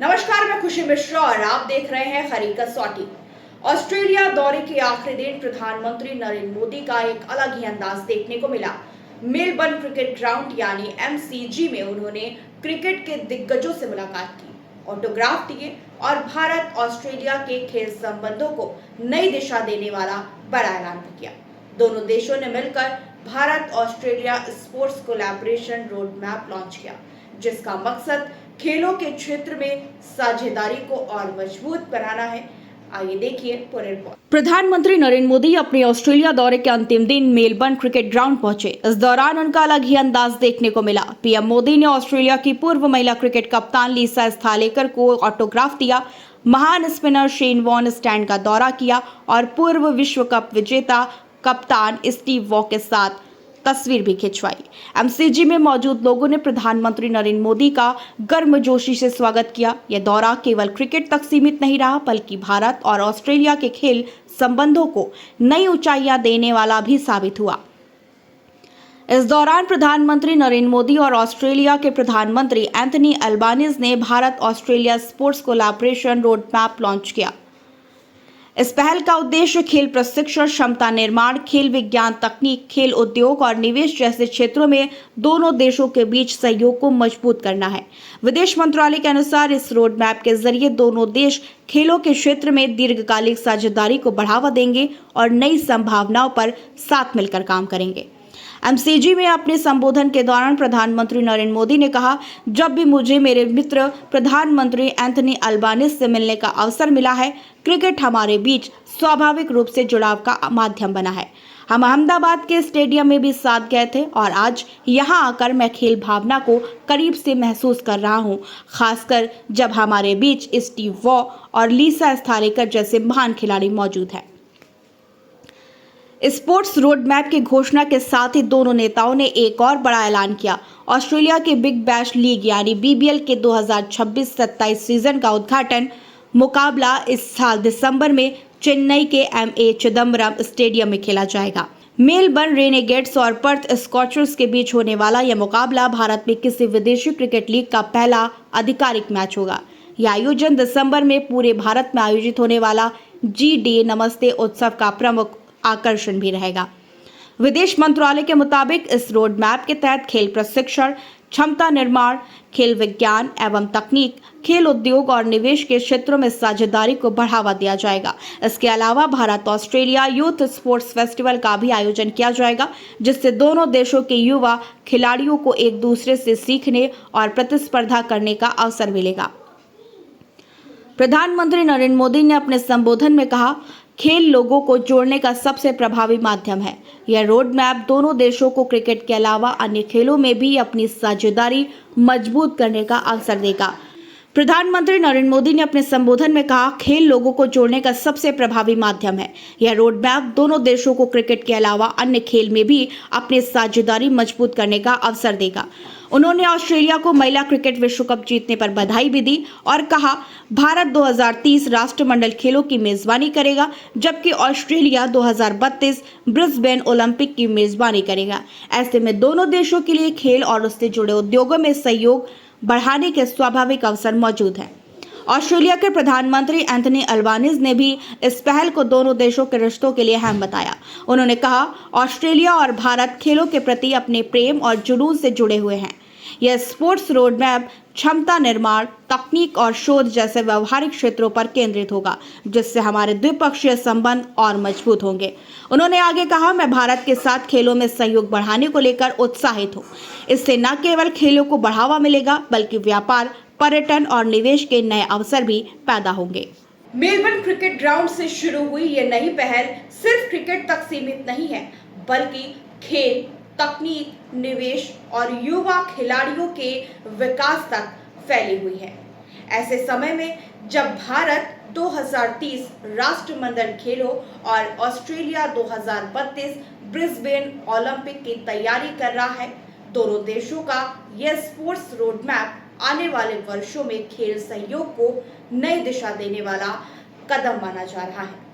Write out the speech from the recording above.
नमस्कार, मैं खुशी मिश्रा और आप देख रहे हैं खरी कसौटी। ऑस्ट्रेलिया दौरे के आखिरी दिन प्रधानमंत्री नरेंद्र मोदी का एक अलग ही अंदाज देखने को मिला। मेलबर्न क्रिकेट ग्राउंड यानी एमसीजी में उन्होंने क्रिकेट के दिग्गजों से मुलाकात की, ऑटोग्राफ दिए और भारत ऑस्ट्रेलिया के खेल संबंधों को नई दिशा देने वाला बड़ा ऐलान भी किया। दोनों देशों ने मिलकर Bharat Australia sports collaboration road map launch किया, जिसका मकसद खेलों के क्षेत्र में साझेदारी को और मजबूत बनाना है। आइए देखिए पूरे रिपोर्ट। प्रधानमंत्री नरेंद्र मोदी अपने ऑस्ट्रेलिया दौरे के अंतिम दिन मेलबर्न क्रिकेट ग्राउंड पहुंचे। इस दौरान उनका अलग ही अंदाज देखने को मिला। पीएम मोदी ने ऑस्ट्रेलिया की पूर्व महिला क्रिकेट कप्तान लीसा स्थालेकर को ऑटोग्राफ दिया, महान स्पिनर शेन वॉन स्टैंड का दौरा किया और पूर्व विश्व कप विजेता कप्तान स्टीव वॉ के साथ तस्वीर भी खिंचवाई। एमसीजी में मौजूद लोगों ने प्रधानमंत्री नरेंद्र मोदी का गर्मजोशी से स्वागत किया। यह दौरा केवल क्रिकेट तक सीमित नहीं रहा, बल्कि भारत और ऑस्ट्रेलिया के खेल संबंधों को नई ऊंचाइयां देने वाला भी साबित हुआ। इस दौरान प्रधानमंत्री नरेंद्र मोदी और ऑस्ट्रेलिया के प्रधानमंत्री एंथनी अल्बानीज ने Bharat Australia sports collaboration road map launch किया। इस पहल का उद्देश्य खेल प्रशिक्षण, क्षमता निर्माण, खेल विज्ञान, तकनीक, खेल उद्योग और निवेश जैसे क्षेत्रों में दोनों देशों के बीच सहयोग को मजबूत करना है। विदेश मंत्रालय के अनुसार इस रोड मैप के जरिए दोनों देश खेलों के क्षेत्र में दीर्घकालिक साझेदारी को बढ़ावा देंगे और नई संभावनाओं पर साथ मिलकर काम करेंगे। एमसीजी में अपने संबोधन के दौरान प्रधानमंत्री नरेंद्र मोदी ने कहा, जब भी मुझे मेरे मित्र प्रधानमंत्री एंथनी अल्बानीज से मिलने का अवसर मिला है, क्रिकेट हमारे बीच स्वाभाविक रूप से जुड़ाव का माध्यम बना है। हम अहमदाबाद के स्टेडियम में भी साथ गए थे और आज यहां आकर मैं खेल भावना को करीब से महसूस कर रहा हूं, खासकर जब हमारे बीच स्टीव वॉ और लीसा स्थालेकर जैसे महान खिलाड़ी मौजूद हैं। स्पोर्ट्स रोड मैप की घोषणा के साथ ही दोनों नेताओं ने एक और बड़ा ऐलान किया। ऑस्ट्रेलिया के बिग बैश लीग यानी बीबीएल के 2026-27 सीजन का उद्घाटन मुकाबला इस साल दिसंबर में चेन्नई के एमए चिदम्बरम स्टेडियम में खेला जाएगा। मेलबर्न रेनेगेड्स और पर्थ स्कॉचर्स के बीच होने वाला यह मुकाबला भारत में किसी विदेशी क्रिकेट लीग का पहला आधिकारिक मैच होगा। यह आयोजन दिसंबर में पूरे भारत में आयोजित होने वाला जी-डे नमस्ते उत्सव का प्रमुख आकर्षण भी रहेगा। विदेश मंत्रालय के मुताबिक इस रोड मैप के तहत खेल प्रशिक्षण, क्षमता निर्माण, खेल विज्ञान एवं तकनीक, खेल उद्योग और निवेश के क्षेत्रों में साझेदारी को बढ़ावा दिया जाएगा। इसके अलावा Bharat Australia youth sports festival का भी आयोजन किया जाएगा, जिससे दोनों देशों के युवा खिलाड़ियों को एक दूसरे से सीखने और प्रतिस्पर्धा करने का अवसर मिलेगा। प्रधानमंत्री नरेंद्र मोदी ने अपने संबोधन में कहा, खेल लोगों को जोड़ने का सबसे प्रभावी माध्यम है। यह रोड मैप दोनों देशों को क्रिकेट के अलावा अन्य खेलों में भी अपनी साझेदारी मजबूत करने का अवसर देगा। प्रधानमंत्री नरेंद्र मोदी ने अपने संबोधन में कहा, खेल लोगों को जोड़ने का सबसे प्रभावी माध्यम है। यह रोड मैप दोनों देशों को क्रिकेट के अलावा अन्य खेल में भी अपनी साझेदारी मजबूत करने का अवसर देगा। उन्होंने ऑस्ट्रेलिया को महिला क्रिकेट विश्व कप जीतने पर बधाई भी दी और कहा, भारत 2030 राष्ट्रमंडल खेलों की मेजबानी करेगा, जबकि ऑस्ट्रेलिया 2032 ब्रिस्बेन ओलंपिक की मेजबानी करेगा। ऐसे में दोनों देशों के लिए खेल और उससे जुड़े उद्योगों में सहयोग बढ़ाने के स्वाभाविक अवसर मौजूद हैं। ऑस्ट्रेलिया के प्रधानमंत्री एंथनी अल्बानीज ने भी इस पहल को दोनों देशों के रिश्तों के लिए अहम बताया। उन्होंने कहा, ऑस्ट्रेलिया और भारत खेलों के प्रति अपने प्रेम और जुनून से जुड़े हुए हैं। यह स्पोर्ट्स रोड मैप क्षमता निर्माण, तकनीक और शोध जैसे व्यवहारिक क्षेत्रों पर केंद्रित होगा, जिससे हमारे द्विपक्षीय संबंध और मजबूत होंगे। उन्होंने आगे कहा, मैं भारत के साथ खेलों में सहयोग बढ़ाने को लेकर उत्साहित हूँ। इससे न केवल खेलों को बढ़ावा मिलेगा, बल्कि व्यापार, पर्यटन और निवेश के नए अवसर भी पैदा होंगे। मेलबर्न क्रिकेट ग्राउंड से शुरू हुई ये नई पहल सिर्फ क्रिकेट तक सीमित नहीं है, बल्कि खेल, तकनीक, निवेश और युवा खिलाड़ियों के विकास तक फैली हुई है। ऐसे समय में जब भारत 2030 राष्ट्रमंडल खेलों और ऑस्ट्रेलिया 2032 ब्रिस्बेन ओलंपिक की तैयारी कर रहा है, दोनों देशों का यह स्पोर्ट्स रोड मैप आने वाले वर्षों में खेल सहयोग को नई दिशा देने वाला कदम माना जा रहा है।